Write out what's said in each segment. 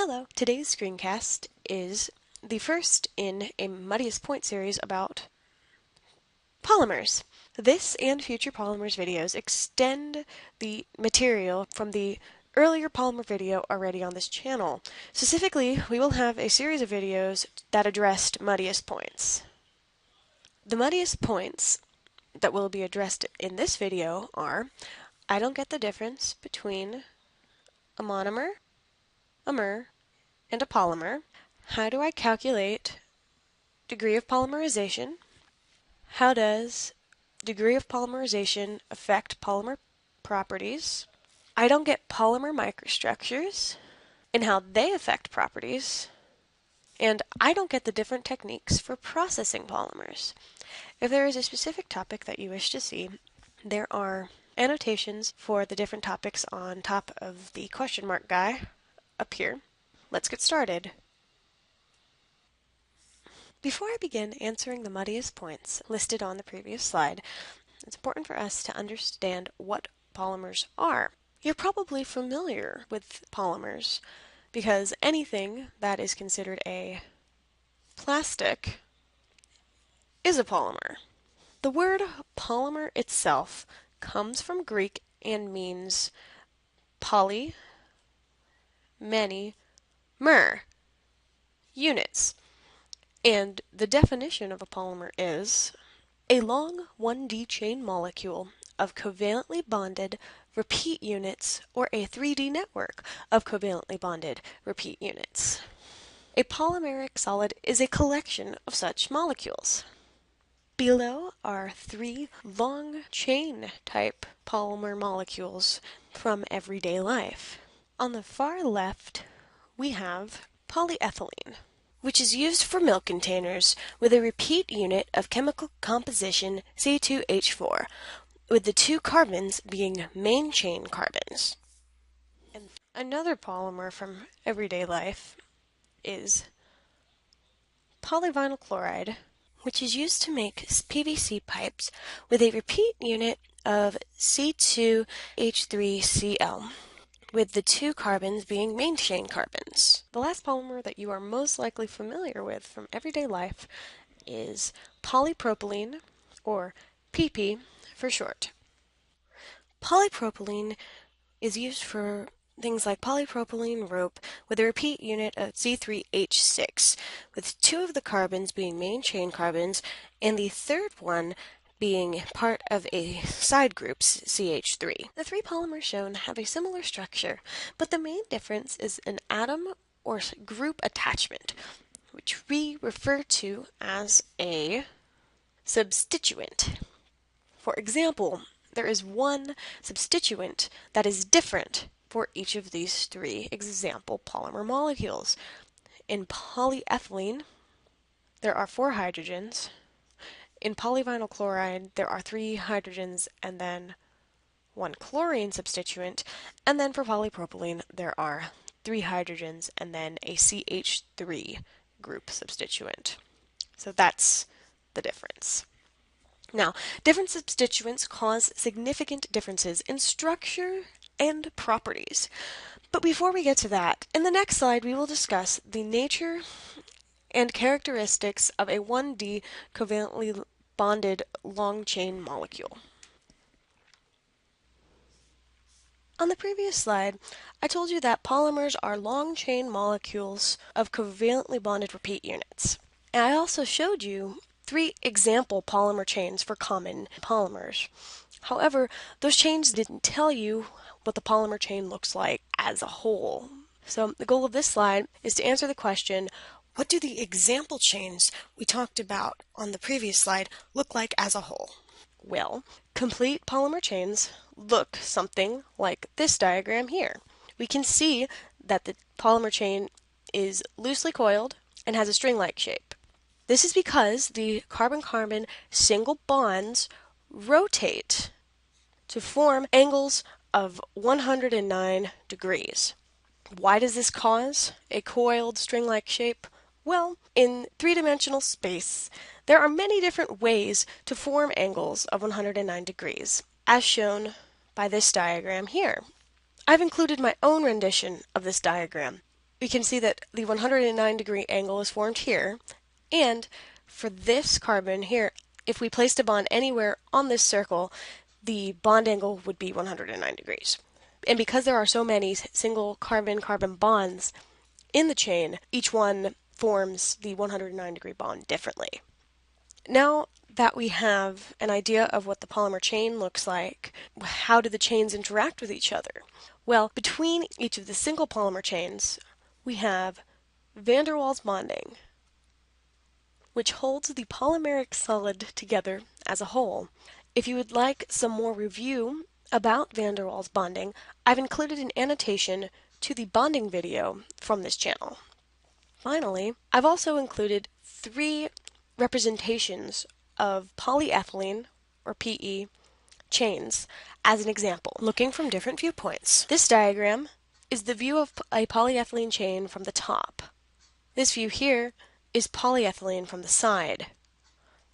Hello! Today's screencast is the first in a Muddiest Point series about polymers. This and future polymers videos extend the material from the earlier polymer video already on this channel. Specifically, we will have a series of videos that addressed muddiest points. The muddiest points that will be addressed in this video are: I don't get the difference between a monomer, a mer, and a polymer. How do I calculate degree of polymerization? How does degree of polymerization affect polymer properties? I don't get polymer microstructures and how they affect properties. And I don't get the different techniques for processing polymers. If there is a specific topic that you wish to see, there are annotations for the different topics on top of the question mark guy up here. Let's get started. Before I begin answering the muddiest points listed on the previous slide, it's important for us to understand what polymers are. You're probably familiar with polymers because anything that is considered a plastic is a polymer. The word polymer itself comes from Greek and means poly, many, mer, units. And the definition of a polymer is a long 1D chain molecule of covalently bonded repeat units or a 3D network of covalently bonded repeat units. A polymeric solid is a collection of such molecules. Below are three long chain type polymer molecules from everyday life. On the far left, we have polyethylene, which is used for milk containers with a repeat unit of chemical composition C2H4, with the two carbons being main chain carbons. And another polymer from everyday life is polyvinyl chloride, which is used to make PVC pipes with a repeat unit of C2H3Cl, with the two carbons being main chain carbons. The last polymer that you are most likely familiar with from everyday life is polypropylene, or PP for short. Polypropylene is used for things like polypropylene rope with a repeat unit of C3H6, with two of the carbons being main chain carbons and the third one being part of a side group, CH3. The three polymers shown have a similar structure, but the main difference is an atom or group attachment, which we refer to as a substituent. For example, there is one substituent that is different for each of these three example polymer molecules. In polyethylene, there are 4 hydrogens. In polyvinyl chloride, there are 3 hydrogens and then 1 chlorine substituent. And then for polypropylene, there are 3 hydrogens and then a CH3 group substituent. So that's the difference. Now, different substituents cause significant differences in structure and properties. But before we get to that, in the next slide we will discuss the nature and characteristics of a 1D covalently bonded long chain molecule. On the previous slide, I told you that polymers are long chain molecules of covalently bonded repeat units. And I also showed you 3 example polymer chains for common polymers. However, those chains didn't tell you what the polymer chain looks like as a whole. So the goal of this slide is to answer the question, what do the example chains we talked about on the previous slide look like as a whole? Well, complete polymer chains look something like this diagram here. We can see that the polymer chain is loosely coiled and has a string-like shape. This is because the carbon-carbon single bonds rotate to form angles of 109 degrees. Why does this cause a coiled string-like shape? Well, in 3-dimensional space, there are many different ways to form angles of 109 degrees, as shown by this diagram here. I've included my own rendition of this diagram. we can see that the 109-degree angle is formed here, and for this carbon here, if we placed a bond anywhere on this circle, the bond angle would be 109 degrees. And because there are so many single carbon-carbon bonds in the chain, each one forms the 109-degree bond differently. Now that we have an idea of what the polymer chain looks like, how do the chains interact with each other? Well, between each of the single polymer chains, we have van der Waals bonding, which holds the polymeric solid together as a whole. If you would like some more review about van der Waals bonding, I've included an annotation to the bonding video from this channel. Finally, I've also included 3 representations of polyethylene, or PE, chains as an example, looking from different viewpoints. This diagram is the view of a polyethylene chain from the top. This view here is polyethylene from the side.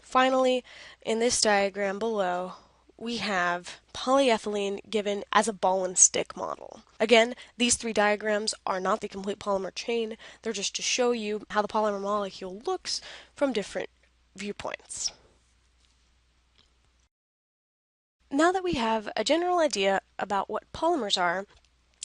Finally, in this diagram below, we have polyethylene given as a ball and stick model. Again, these 3 diagrams are not the complete polymer chain, they're just to show you how the polymer molecule looks from different viewpoints. Now that we have a general idea about what polymers are,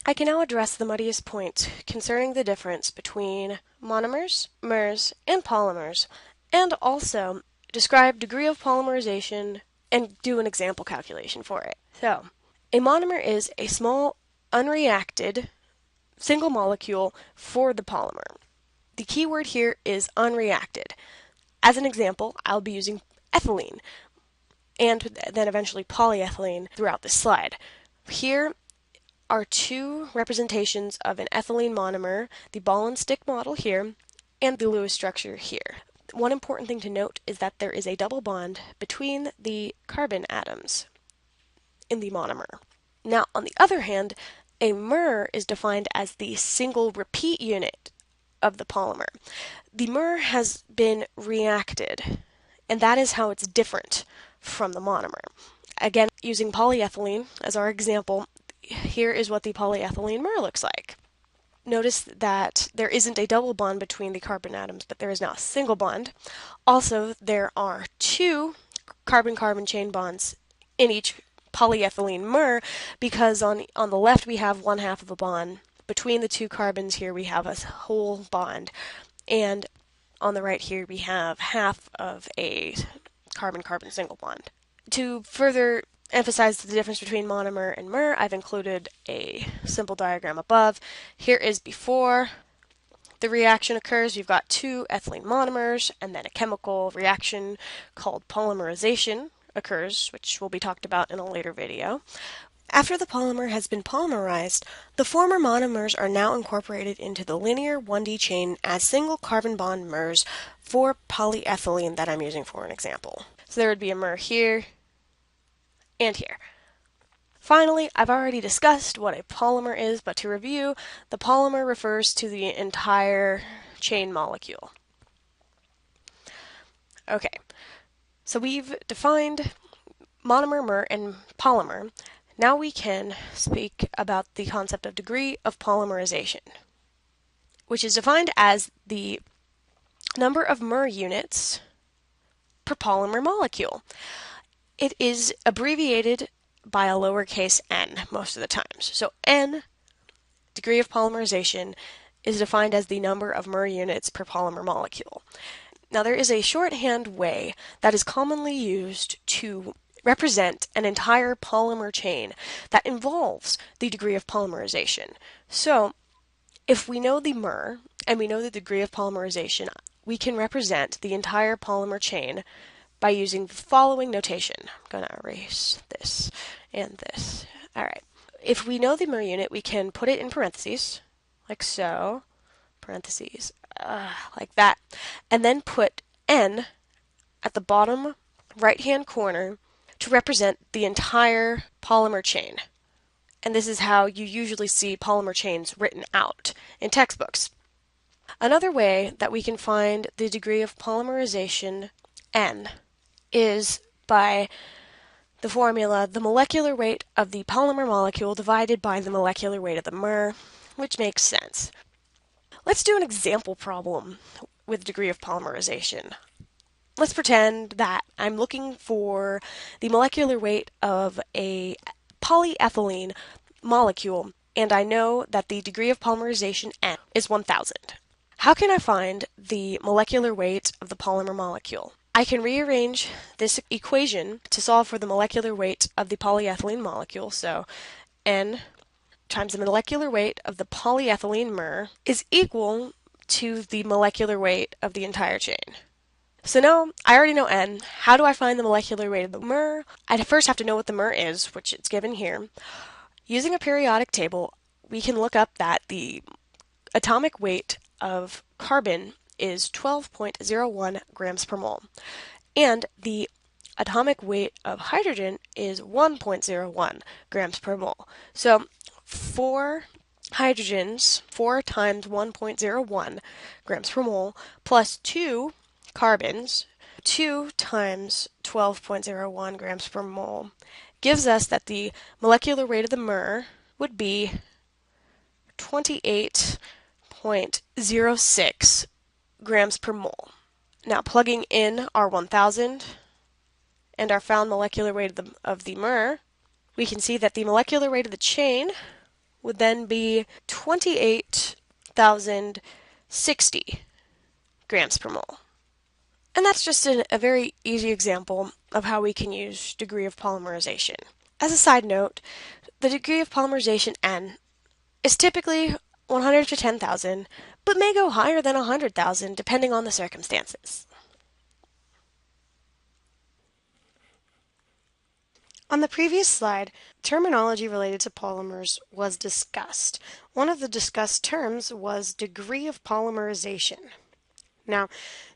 I can now address the muddiest points concerning the difference between monomers, mers, and polymers, and also describe degree of polymerization and do an example calculation for it. So, a monomer is a small, unreacted, single molecule for the polymer. The key word here is unreacted. As an example, I'll be using ethylene, and then eventually polyethylene throughout this slide. Here are 2 representations of an ethylene monomer, the ball and stick model here, and the Lewis structure here. One important thing to note is that there is a double bond between the carbon atoms in the monomer. Now, on the other hand, a mer is defined as the single repeat unit of the polymer. The mer has been reacted, and that is how it's different from the monomer. Again, using polyethylene as our example, here is what the polyethylene mer looks like. Notice that there isn't a double bond between the carbon atoms, but there is now a single bond. Also, there are 2 carbon-carbon chain bonds in each polyethylene mer, because on the left we have 1/2 of a bond. Between the 2 carbons here we have a whole bond, and on the right here we have 1/2 of a carbon-carbon single bond. To further emphasize the difference between monomer and mer, I've included a simple diagram above. Here is before the reaction occurs. We've got 2 ethylene monomers, and then a chemical reaction called polymerization occurs, which will be talked about in a later video. After the polymer has been polymerized, the former monomers are now incorporated into the linear 1D chain as single carbon bond mers for polyethylene that I'm using for an example. So there would be a mer here and here. Finally, I've already discussed what a polymer is, but to review, the polymer refers to the entire chain molecule. Okay, so we've defined monomer, mer, and polymer. Now we can speak about the concept of degree of polymerization, which is defined as the number of mer units per polymer molecule. It is abbreviated by a lowercase n most of the times. So n, degree of polymerization, is defined as the number of mer units per polymer molecule. Now there is a shorthand way that is commonly used to represent an entire polymer chain that involves the degree of polymerization. So if we know the mer and we know the degree of polymerization, we can represent the entire polymer chain by using the following notation. I'm going to erase this and this. All right. If we know the mer unit, we can put it in parentheses, like so, parentheses, like that, and then put n at the bottom right-hand corner to represent the entire polymer chain. And this is how you usually see polymer chains written out in textbooks. Another way that we can find the degree of polymerization n is by the formula, the molecular weight of the polymer molecule divided by the molecular weight of the mer, which makes sense. Let's do an example problem with degree of polymerization. Let's pretend that I'm looking for the molecular weight of a polyethylene molecule, and I know that the degree of polymerization N is 1000. How can I find the molecular weight of the polymer molecule? I can rearrange this equation to solve for the molecular weight of the polyethylene molecule, so N times the molecular weight of the polyethylene mer is equal to the molecular weight of the entire chain. So now I already know N. How do I find the molecular weight of the mer? I first have to know what the mer is, which it's given here. Using a periodic table, we can look up that the atomic weight of carbon is 12.01 grams per mole, and the atomic weight of hydrogen is 1.01 grams per mole. So 4 hydrogens, 4 times 1.01 grams per mole, plus 2 carbons, 2 times 12.01 grams per mole, gives us that the molecular weight of the mer would be 28.06 grams per mole. Now plugging in our 1000 and our found molecular weight of the mer, we can see that the molecular weight of the chain would then be 28,060 grams per mole. And that's just a very easy example of how we can use degree of polymerization. As a side note, the degree of polymerization N is typically 100 to 10,000, but may go higher than 100,000 depending on the circumstances. On the previous slide, terminology related to polymers was discussed. One of the discussed terms was degree of polymerization. Now,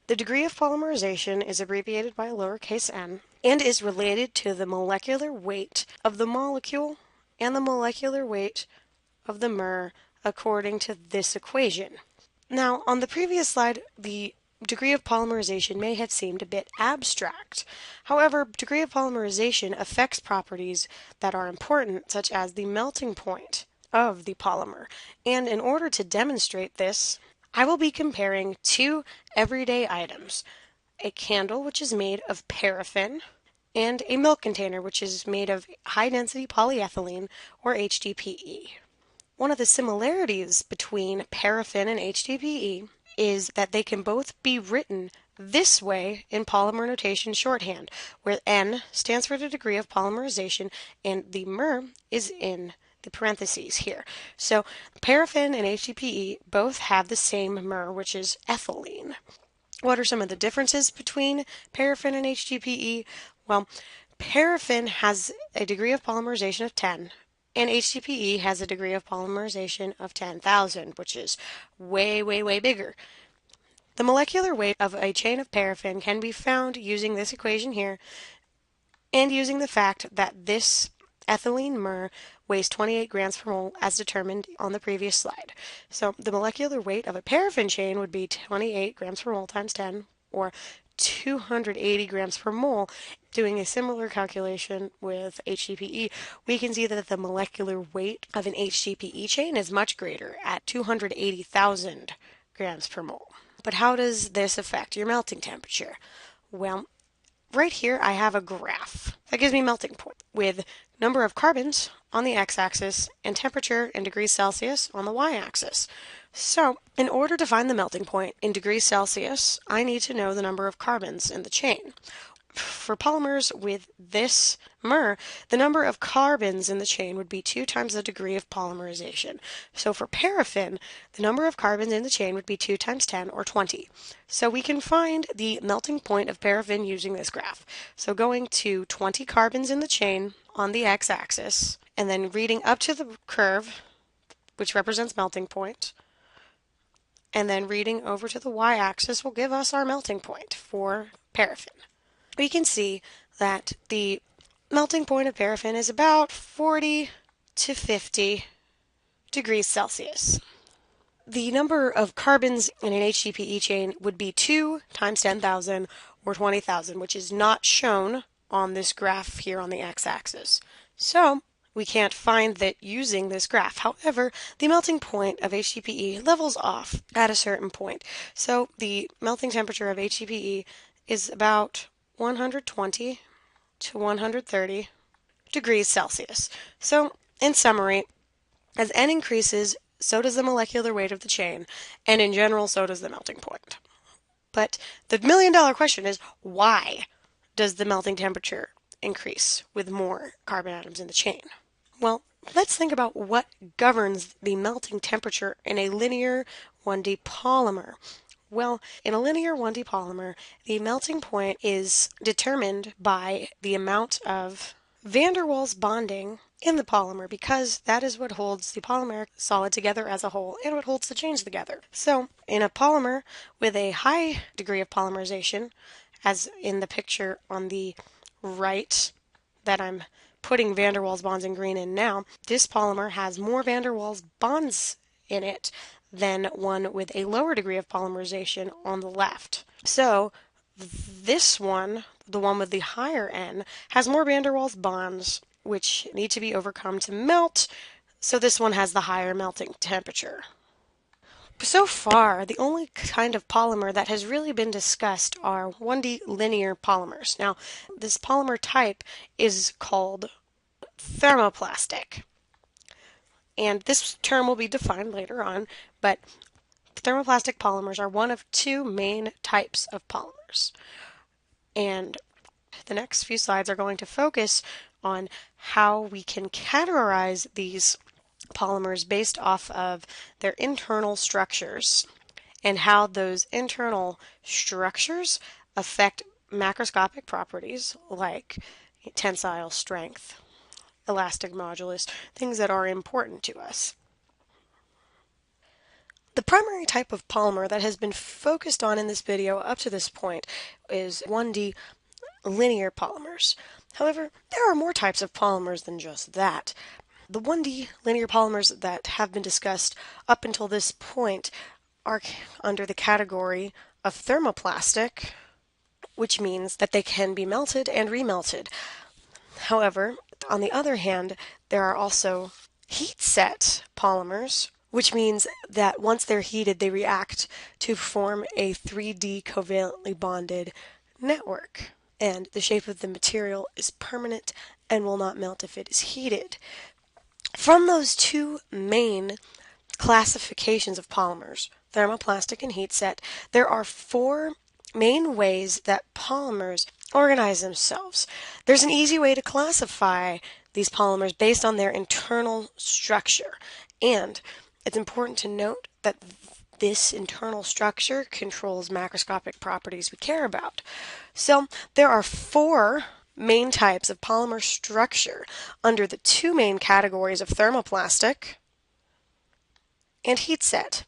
the degree of polymerization is abbreviated by lowercase n and is related to the molecular weight of the molecule and the molecular weight of the mer according to this equation. Now, on the previous slide, the degree of polymerization may have seemed a bit abstract. However, degree of polymerization affects properties that are important, such as the melting point of the polymer. And in order to demonstrate this, I will be comparing two everyday items: a candle, which is made of paraffin, and a milk container, which is made of high-density polyethylene, or HDPE. One of the similarities between paraffin and HDPE is that they can both be written this way in polymer notation shorthand, where N stands for the degree of polymerization and the mer is in the parentheses here. So paraffin and HDPE both have the same mer, which is ethylene. What are some of the differences between paraffin and HDPE? Well, paraffin has a degree of polymerization of 10, and HDPE has a degree of polymerization of 10,000, which is way, way, way bigger. The molecular weight of a chain of paraffin can be found using this equation here and using the fact that this ethylene mer weighs 28 grams per mole as determined on the previous slide. So the molecular weight of a paraffin chain would be 28 grams per mole times 10, or 280 grams per mole. Doing a similar calculation with HDPE, we can see that the molecular weight of an HDPE chain is much greater at 280,000 grams per mole. But how does this affect your melting temperature? Well, right here I have a graph that gives me melting point with number of carbons on the x-axis and temperature in degrees Celsius on the y-axis. So, in order to find the melting point in degrees Celsius, I need to know the number of carbons in the chain. For polymers with this mer, the number of carbons in the chain would be 2 times the degree of polymerization. So for paraffin, the number of carbons in the chain would be 2 times 10, or 20. So we can find the melting point of paraffin using this graph. So going to 20 carbons in the chain on the x-axis, and then reading up to the curve, which represents melting point, and then reading over to the y-axis will give us our melting point for paraffin. We can see that the melting point of paraffin is about 40 to 50 degrees Celsius. The number of carbons in an HDPE chain would be 2 times 10,000, or 20,000, which is not shown on this graph here on the x-axis. So we can't find that using this graph. However, the melting point of HDPE levels off at a certain point. So the melting temperature of HDPE is about 120 to 130 degrees Celsius. So, in summary, as N increases, so does the molecular weight of the chain, and in general, so does the melting point. But the million-dollar question is, why does the melting temperature increase with more carbon atoms in the chain? Well, let's think about what governs the melting temperature in a linear 1D polymer. Well, in a linear 1D polymer, the melting point is determined by the amount of van der Waals bonding in the polymer, because that is what holds the polymeric solid together as a whole and what holds the chains together. So, in a polymer with a high degree of polymerization, as in the picture on the right that I'm putting van der Waals bonds in green in now, this polymer has more van der Waals bonds in it than one with a lower degree of polymerization on the left. So this one, the one with the higher N, has more van der Waals bonds which need to be overcome to melt, so this one has the higher melting temperature. So far, the only kind of polymer that has really been discussed are 1D linear polymers. Now, this polymer type is called thermoplastic. And this term will be defined later on, but thermoplastic polymers are one of two main types of polymers. And the next few slides are going to focus on how we can categorize these polymers based off of their internal structures and how those internal structures affect macroscopic properties like tensile strength, elastic modulus, things that are important to us. The primary type of polymer that has been focused on in this video up to this point is 1D linear polymers. However, there are more types of polymers than just that. The 1D linear polymers that have been discussed up until this point are under the category of thermoplastic, which means that they can be melted and remelted. However, on the other hand, there are also heat-set polymers, which means that once they're heated, they react to form a 3D covalently bonded network. And the shape of the material is permanent and will not melt if it is heated. From those two main classifications of polymers, thermoplastic and heat set, there are four main ways that polymers organize themselves. There's an easy way to classify these polymers based on their internal structure, and it's important to note that this internal structure controls macroscopic properties we care about. So there are four main types of polymer structure under the two main categories of thermoplastic and heat set.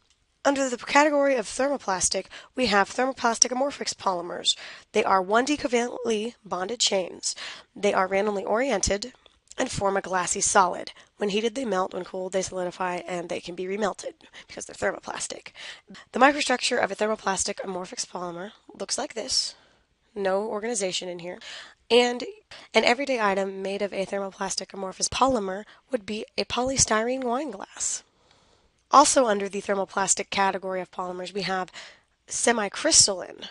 Under the category of thermoplastic, we have thermoplastic amorphous polymers. They are 1D covalently bonded chains. They are randomly oriented and form a glassy solid. When heated, they melt. When cooled, they solidify, and they can be remelted because they're thermoplastic. The microstructure of a thermoplastic amorphous polymer looks like this. No organization in here. And an everyday item made of a thermoplastic amorphous polymer would be a polystyrene wine glass. Also under the thermoplastic category of polymers, we have semicrystalline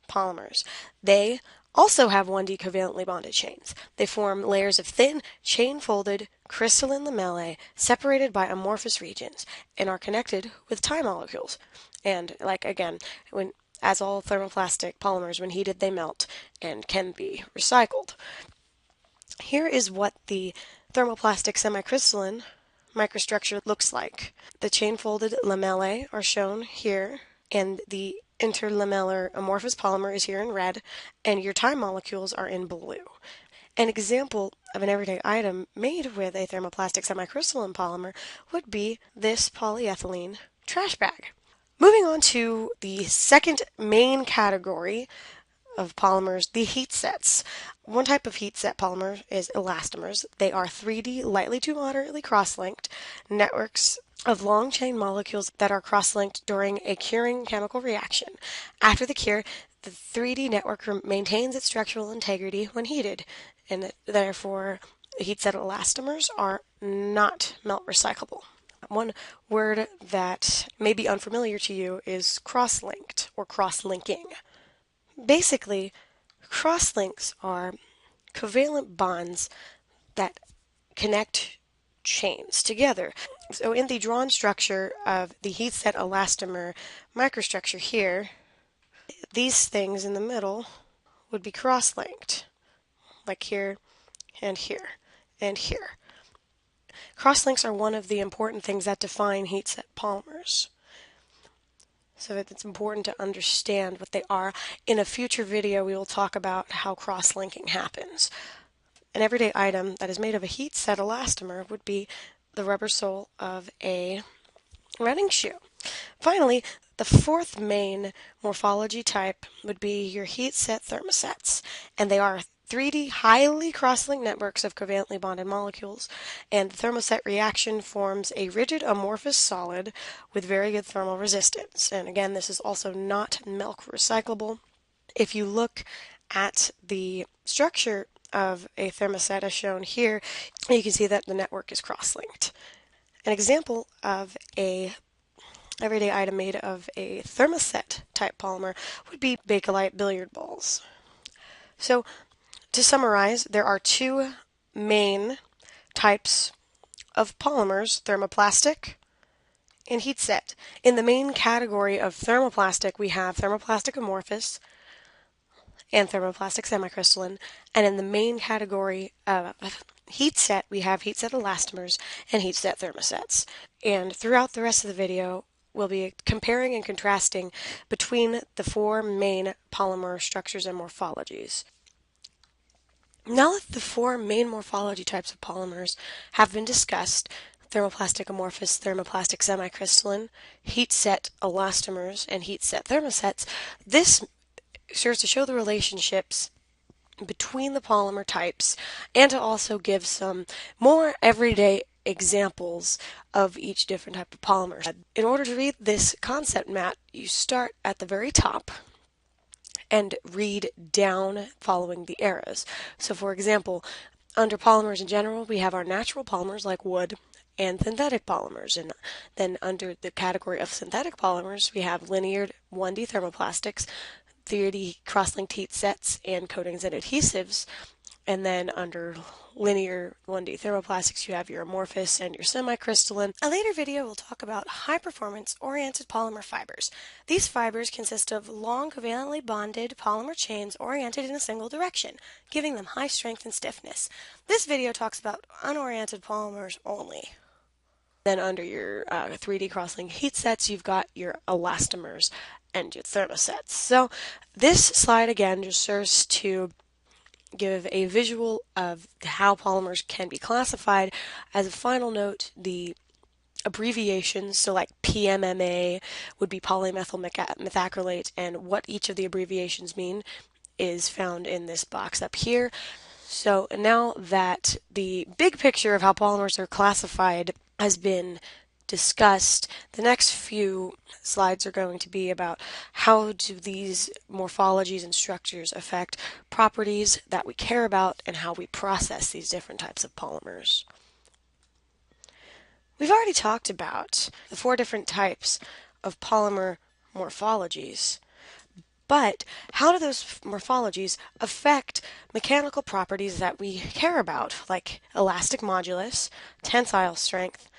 polymers. They also have 1D covalently bonded chains. They form layers of thin, chain-folded crystalline lamellae separated by amorphous regions and are connected with tie molecules. And as all thermoplastic polymers, when heated, they melt and can be recycled. Here is what the thermoplastic semicrystalline microstructure looks like. The chain-folded lamellae are shown here, and the interlamellar amorphous polymer is here in red, and your tie molecules are in blue. An example of an everyday item made with a thermoplastic semicrystalline polymer would be this polyethylene trash bag. Moving on to the second main category of polymers, the heat sets. One type of heat set polymer is elastomers. They are 3D, lightly to moderately cross-linked networks of long chain molecules that are cross-linked during a curing chemical reaction. After the cure, the 3D network maintains its structural integrity when heated, and therefore Heat set elastomers are not melt recyclable. One word that may be unfamiliar to you is cross-linked or cross-linking. Basically, cross-links are covalent bonds that connect chains together. So in the drawn structure of the heat set elastomer microstructure here, these things in the middle would be cross-linked, like here and here and here. Crosslinks are one of the important things that define heat set polymers. So it's important to understand what they are. In a future video, we will talk about how cross-linking happens. An everyday item that is made of a heat set elastomer would be the rubber sole of a running shoe. Finally, the fourth main morphology type would be your heat set thermosets, and they are 3D highly cross-linked networks of covalently bonded molecules, and the thermoset reaction forms a rigid amorphous solid with very good thermal resistance. And again, this is also not melt recyclable. If you look at the structure of a thermoset as shown here, you can see that the network is cross-linked. An example of a everyday item made of a thermoset type polymer would be Bakelite billiard balls. So to summarize, there are two main types of polymers, thermoplastic and heat set. In the main category of thermoplastic, we have thermoplastic amorphous and thermoplastic semicrystalline, and in the main category of heat set, we have heat set elastomers and heat set thermosets. And throughout the rest of the video, we'll be comparing and contrasting between the four main polymer structures and morphologies. Now that the four main morphology types of polymers have been discussed, thermoplastic amorphous, thermoplastic semicrystalline, heat set elastomers, and heat set thermosets, this serves to show the relationships between the polymer types and to also give some more everyday examples of each different type of polymer. In order to read this concept map, you start at the very top and read down following the arrows. So for example, under polymers in general, we have our natural polymers like wood and synthetic polymers. And then under the category of synthetic polymers, we have linear 1D thermoplastics, 3D cross-linked heat sets, and coatings and adhesives. And then under linear 1D thermoplastics, you have your amorphous and your semicrystalline. A later video will talk about high-performance oriented polymer fibers. These fibers consist of long covalently bonded polymer chains oriented in a single direction, giving them high strength and stiffness. This video talks about unoriented polymers only. Then under your 3D cross-linked heat sets, you've got your elastomers and your thermosets. So this slide again just serves to give a visual of how polymers can be classified. As a final note, the abbreviations, so like PMMA would be polymethyl methacrylate, and what each of the abbreviations mean is found in this box up here. So now that the big picture of how polymers are classified has been discussed, the next few slides are going to be about how do these morphologies and structures affect properties that we care about and how we process these different types of polymers. We've already talked about the four different types of polymer morphologies, but how do those morphologies affect mechanical properties that we care about, like elastic modulus, tensile strength,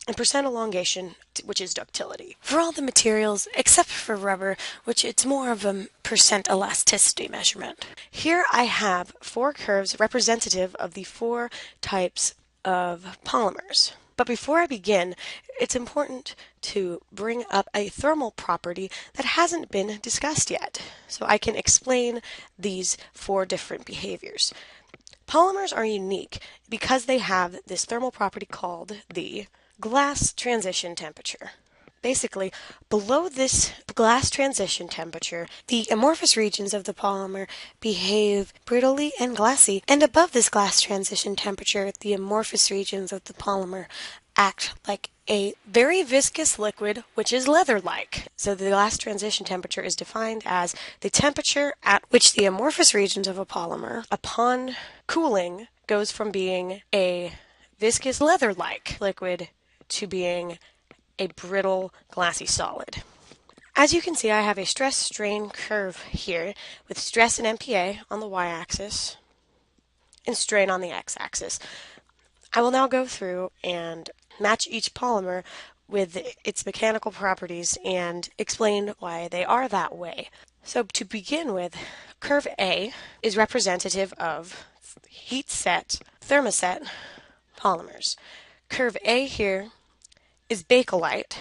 and percent elongation, which is ductility. For all the materials, except for rubber, which it's more of a percent elasticity measurement. Here I have four curves representative of the four types of polymers. But before I begin, it's important to bring up a thermal property that hasn't been discussed yet, so I can explain these four different behaviors. Polymers are unique because they have this thermal property called the glass transition temperature. Basically, below this glass transition temperature, the amorphous regions of the polymer behave brittly and glassy, and above this glass transition temperature, the amorphous regions of the polymer act like a very viscous liquid, which is leather-like. So the glass transition temperature is defined as the temperature at which the amorphous regions of a polymer, upon cooling, goes from being a viscous leather-like liquid to being a brittle glassy solid. As you can see, I have a stress-strain curve here with stress and MPa on the y-axis and strain on the x-axis. I will now go through and match each polymer with its mechanical properties and explain why they are that way. So to begin with, curve A is representative of heat-set, thermoset polymers. Curve A here is bakelite,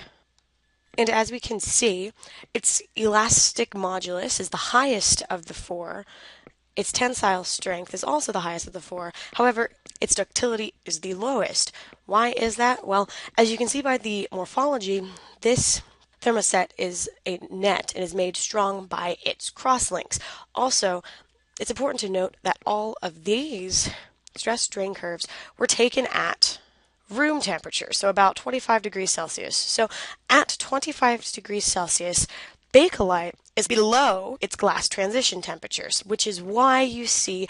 and as we can see, its elastic modulus is the highest of the four. Its tensile strength is also the highest of the four. However, its ductility is the lowest. Why is that? Well, as you can see by the morphology, this thermoset is a net and is made strong by its crosslinks. Also, it's important to note that all of these stress-strain curves were taken at room temperature, so about 25 degrees Celsius. So at 25 degrees Celsius, bakelite is below its glass transition temperatures, which is why you see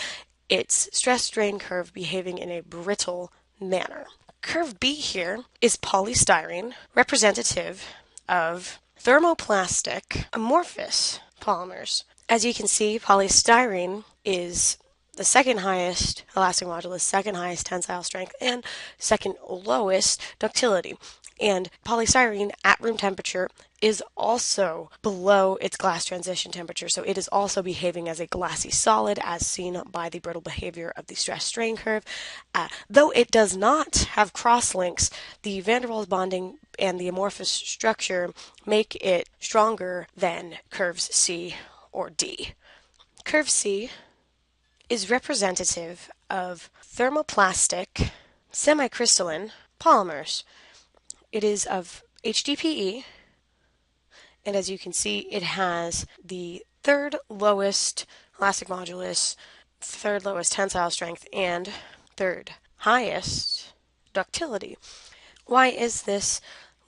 its stress-strain curve behaving in a brittle manner. Curve B here is polystyrene, representative of thermoplastic amorphous polymers. As you can see, polystyrene is the second highest elastic modulus, second highest tensile strength, and second lowest ductility. And polystyrene at room temperature is also below its glass transition temperature, so it is also behaving as a glassy solid as seen by the brittle behavior of the stress-strain curve. Though it does not have crosslinks, the van der Waals bonding and the amorphous structure make it stronger than curves C or D. Curve C is representative of thermoplastic semicrystalline polymers. It is of HDPE, and as you can see, it has the third lowest elastic modulus, third lowest tensile strength, and third highest ductility. Why is this?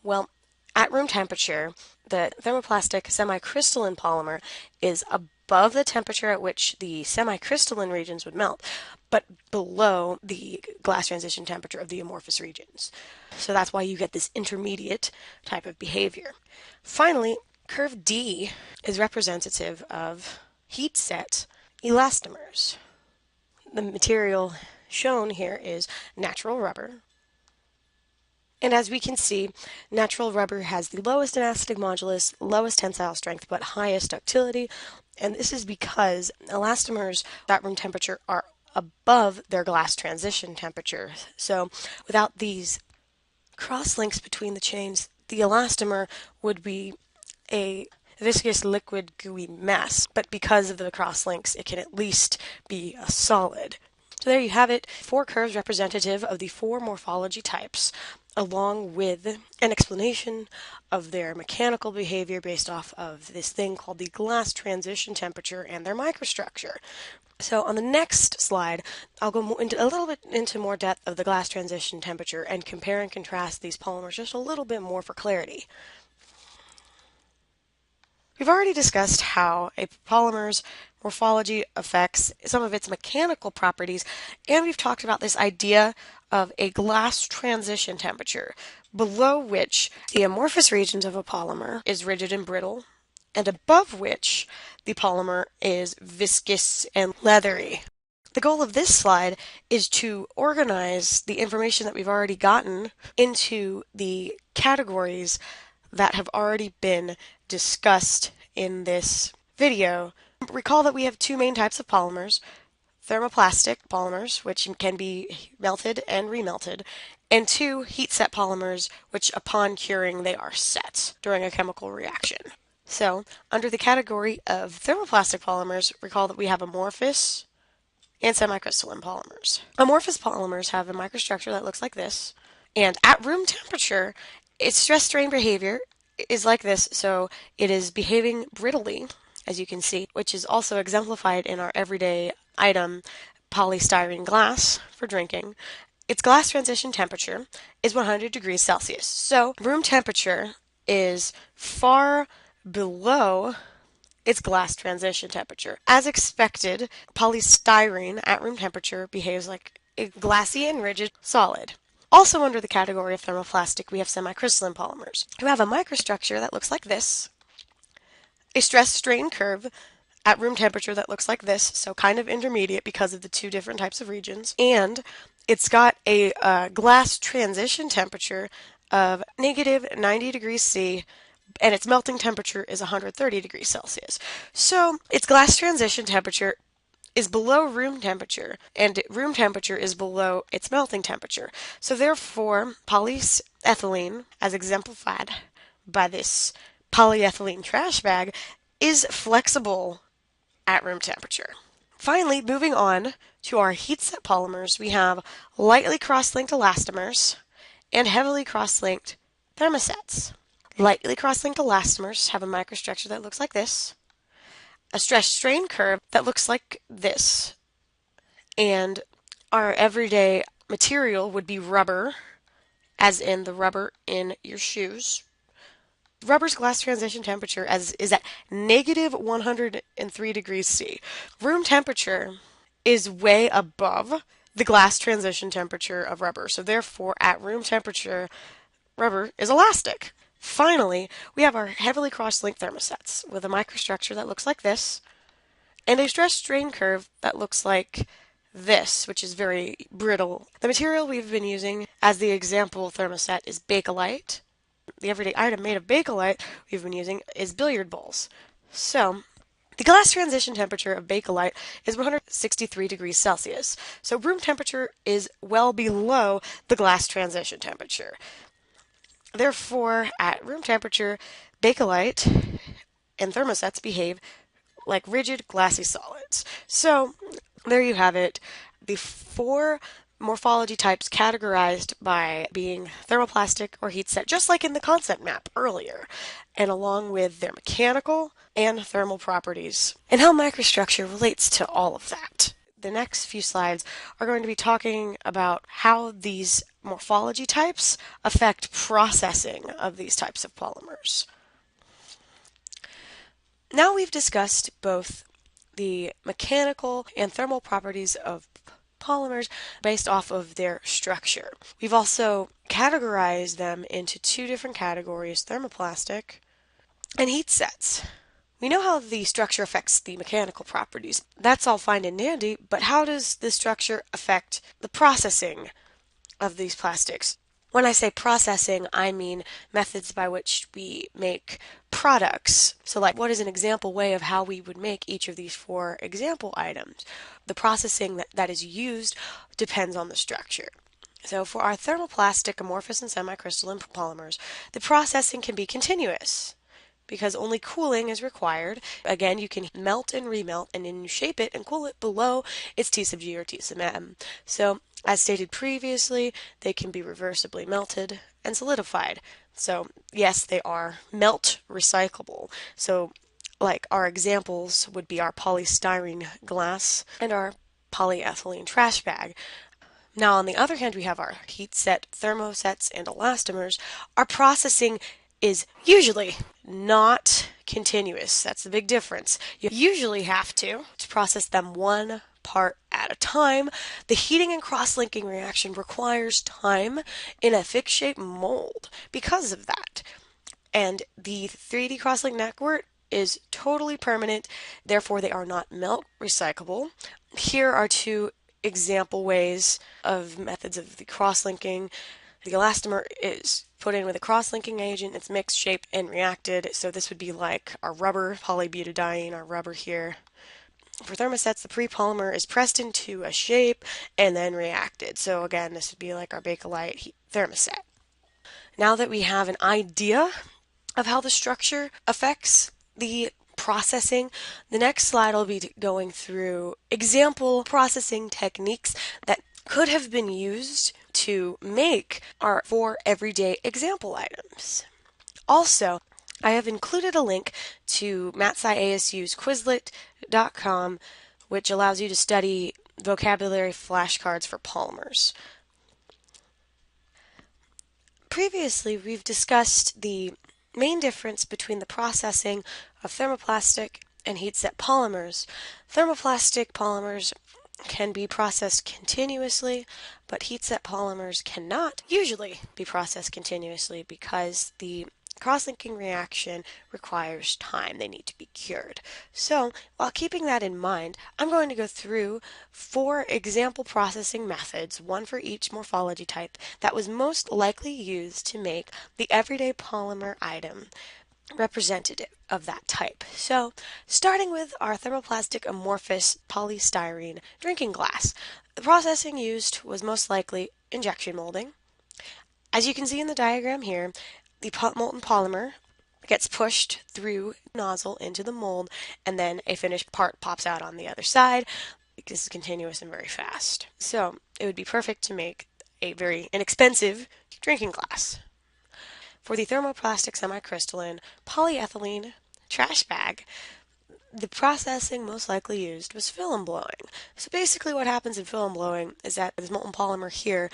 Well, at room temperature, the thermoplastic semicrystalline polymer is above the temperature at which the semicrystalline regions would melt, but below the glass transition temperature of the amorphous regions. So that's why you get this intermediate type of behavior. Finally, curve D is representative of heat-set elastomers. The material shown here is natural rubber. And as we can see, natural rubber has the lowest elastic modulus, lowest tensile strength, but highest ductility. And this is because elastomers at room temperature are above their glass transition temperature. So without these cross-links between the chains, the elastomer would be a viscous liquid gooey mess. But because of the cross-links, it can at least be a solid. So there you have it, 4 curves representative of the 4 morphology types, along with an explanation of their mechanical behavior based off of this thing called the glass transition temperature and their microstructure. So on the next slide, I'll go into a little bit into more depth of the glass transition temperature and compare and contrast these polymers just a little bit more for clarity. We've already discussed how a polymer's morphology affects some of its mechanical properties, and we've talked about this idea of a glass transition temperature, below which the amorphous regions of a polymer is rigid and brittle, and above which the polymer is viscous and leathery. The goal of this slide is to organize the information that we've already gotten into the categories that have already been discussed in this video. Recall that we have 2 main types of polymers: thermoplastic polymers, which can be melted and remelted, and 2 heat-set polymers, which upon curing they are set during a chemical reaction. So, under the category of thermoplastic polymers, recall that we have amorphous and semicrystalline polymers. Amorphous polymers have a microstructure that looks like this, and at room temperature, its stress-strain behavior is like this, so it is behaving brittly, as you can see, which is also exemplified in our everyday item, polystyrene glass for drinking. Its glass transition temperature is 100 degrees Celsius, so room temperature is far below its glass transition temperature. As expected, polystyrene at room temperature behaves like a glassy and rigid solid. Also under the category of thermoplastic, we have semicrystalline polymers, who have a microstructure that looks like this, a stress-strain curve at room temperature that looks like this, so kind of intermediate because of the two different types of regions, and it's got a glass transition temperature of negative 90 degrees C, and its melting temperature is 130 degrees Celsius. So its glass transition temperature is below room temperature, and room temperature is below its melting temperature. So therefore, polyethylene, as exemplified by this polyethylene trash bag, is flexible at room temperature. Finally, moving on to our heat set polymers, we have lightly cross-linked elastomers and heavily cross-linked thermosets. Lightly cross-linked elastomers have a microstructure that looks like this, a stress-strain curve that looks like this, and our everyday material would be rubber, as in the rubber in your shoes. Rubber's glass transition temperature is at negative 103 degrees C. Room temperature is way above the glass transition temperature of rubber, so therefore at room temperature, rubber is elastic. Finally, we have our heavily cross-linked thermosets with a microstructure that looks like this and a stress-strain curve that looks like this, which is very brittle. The material we've been using as the example thermoset is Bakelite. The everyday item made of Bakelite we've been using is billiard balls. So, the glass transition temperature of Bakelite is 163 degrees Celsius. So room temperature is well below the glass transition temperature. Therefore, at room temperature, Bakelite and thermosets behave like rigid, glassy solids. So, there you have it. The four morphology types categorized by being thermoplastic or heat set, just like in the concept map earlier, and along with their mechanical and thermal properties, and how microstructure relates to all of that. The next few slides are going to be talking about how these morphology types affect processing of these types of polymers. Now we've discussed both the mechanical and thermal properties of polymers based off of their structure. We've also categorized them into two different categories, thermoplastic and heat sets. We know how the structure affects the mechanical properties. That's all fine and dandy, but how does the structure affect the processing of these plastics? When I say processing, I mean methods by which we make products. So like, what is an example way of how we would make each of these four example items? The processing that is used depends on the structure. So for our thermoplastic, amorphous, and semicrystalline polymers, the processing can be continuous because only cooling is required. Again, you can melt and remelt and then you shape it and cool it below its T sub G or T sub M. So as stated previously, they can be reversibly melted and solidified. So yes, they are melt recyclable. So like our examples would be our polystyrene glass and our polyethylene trash bag. Now on the other hand, we have our heat set, thermosets, and elastomers. Our processing is usually not continuous. That's the big difference. You usually have to process them one part at a time. The heating and cross-linking reaction requires time in a fixed shape mold because of that. And the 3D cross-link network is totally permanent, therefore they are not melt recyclable. Here are two example ways of methods of the cross-linking. The elastomer is put in with a cross-linking agent, it's mixed, shaped, and reacted. So this would be like our rubber, polybutadiene, our rubber here. For thermosets, the pre-polymer is pressed into a shape and then reacted. So again, this would be like our Bakelite thermoset. Now that we have an idea of how the structure affects the processing, the next slide will be going through example processing techniques that could have been used to make our four everyday example items. Also, I have included a link to MathSci ASU's Quizlet.com, which allows you to study vocabulary flashcards for polymers. Previously, we've discussed the main difference between the processing of thermoplastic and heat set polymers. Thermoplastic polymers can be processed continuously, but heat-set polymers cannot usually be processed continuously because the cross-linking reaction requires time. They need to be cured. So, while keeping that in mind, I'm going to go through 4 example processing methods, one for each morphology type, that was most likely used to make the everyday polymer item representative of that type. So, starting with our thermoplastic amorphous polystyrene drinking glass, the processing used was most likely injection molding. As you can see in the diagram here, the molten polymer gets pushed through the nozzle into the mold, and then a finished part pops out on the other side. This is continuous and very fast. So, it would be perfect to make a very inexpensive drinking glass. For the thermoplastic semicrystalline polyethylene trash bag, the processing most likely used was film blowing. So basically what happens in film blowing is that this molten polymer here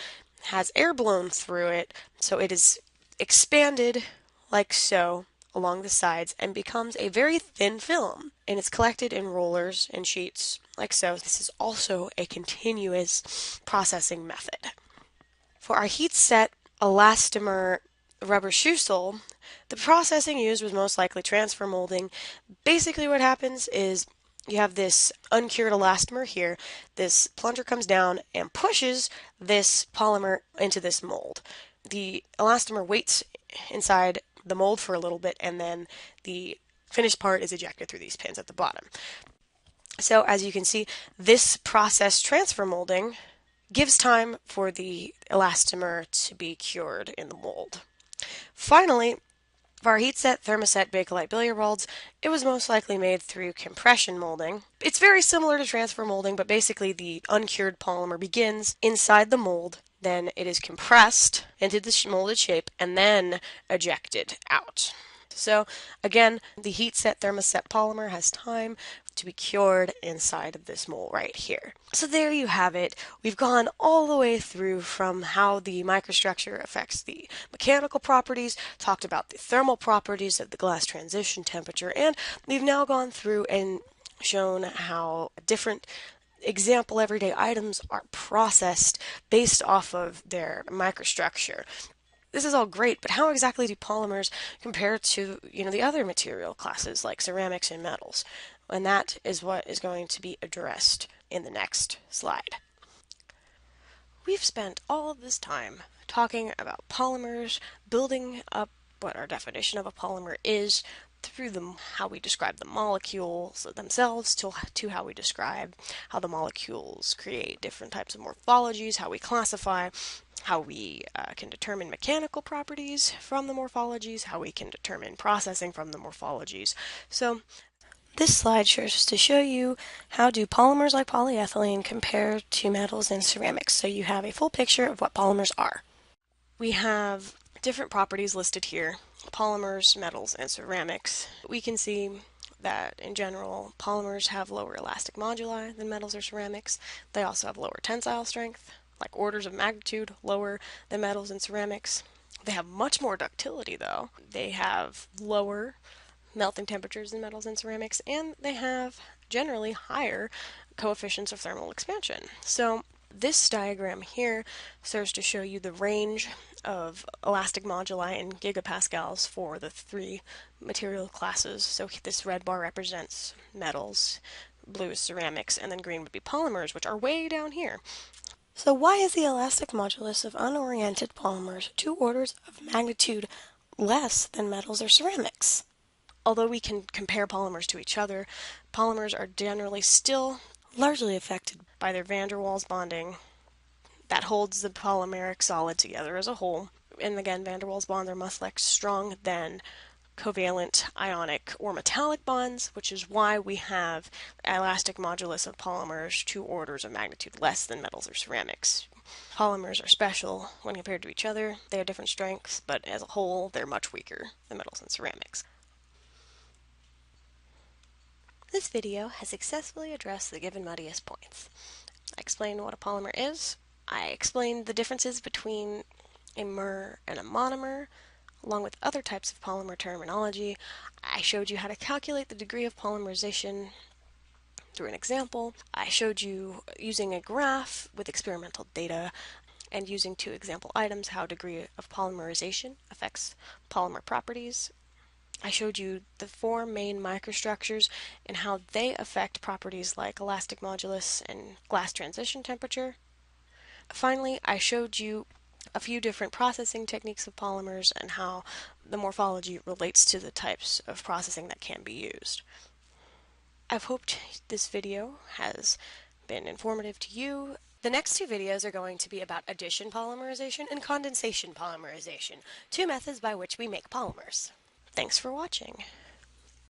has air blown through it, so it is expanded like so along the sides and becomes a very thin film, and it's collected in rollers and sheets like so. This is also a continuous processing method. For our heat set elastomer rubber shoe sole, the processing used was most likely transfer molding. Basically what happens is you have this uncured elastomer here. This plunger comes down and pushes this polymer into this mold. The elastomer waits inside the mold for a little bit, and then the finished part is ejected through these pins at the bottom. So as you can see, this process transfer molding gives time for the elastomer to be cured in the mold. Finally, for our heat set thermoset Bakelite billiard balls, it was most likely made through compression molding. It's very similar to transfer molding, but basically the uncured polymer begins inside the mold, then it is compressed into the molded shape, and then ejected out. So again, the heat set thermoset polymer has time to be cured inside of this mold right here. So there you have it. We've gone all the way through from how the microstructure affects the mechanical properties, talked about the thermal properties of the glass transition temperature, and we've now gone through and shown how different example everyday items are processed based off of their microstructure. This is all great, but how exactly do polymers compare to, the other material classes like ceramics and metals? And that is what is going to be addressed in the next slide. We've spent all of this time talking about polymers, building up what our definition of a polymer is, through how we describe the molecules themselves to how we describe how the molecules create different types of morphologies, how we classify, how we can determine mechanical properties from the morphologies, how we can determine processing from the morphologies. So this slide shows to show you how do polymers like polyethylene compare to metals and ceramics. So you have a full picture of what polymers are. We have different properties listed here: polymers, metals, and ceramics. We can see that in general, polymers have lower elastic moduli than metals or ceramics. They also have lower tensile strength, like orders of magnitude lower than metals and ceramics. They have much more ductility though. They have lower melting temperatures than metals and ceramics, and they have generally higher coefficients of thermal expansion. So this diagram here serves to show you the range of elastic moduli in gigapascals for the 3 material classes. So this red bar represents metals, blue is ceramics, and then green would be polymers, which are way down here. So why is the elastic modulus of unoriented polymers 2 orders of magnitude less than metals or ceramics? Although we can compare polymers to each other, polymers are generally still largely affected by their van der Waals bonding that holds the polymeric solid together as a whole. And again, van der Waals bonds are much less strong than covalent, ionic, or metallic bonds, which is why we have elastic modulus of polymers 2 orders of magnitude less than metals or ceramics. Polymers are special when compared to each other. They have different strengths, but as a whole, they're much weaker than metals and ceramics. This video has successfully addressed the given muddiest points. I explained what a polymer is. I explained the differences between a mer and a monomer, along with other types of polymer terminology. I showed you how to calculate the degree of polymerization through an example. I showed you using a graph with experimental data and using two example items how degree of polymerization affects polymer properties. I showed you the four main microstructures and how they affect properties like elastic modulus and glass transition temperature. Finally, I showed you a few different processing techniques of polymers and how the morphology relates to the types of processing that can be used. I've hoped this video has been informative to you. The next two videos are going to be about addition polymerization and condensation polymerization, two methods by which we make polymers. Thanks for watching.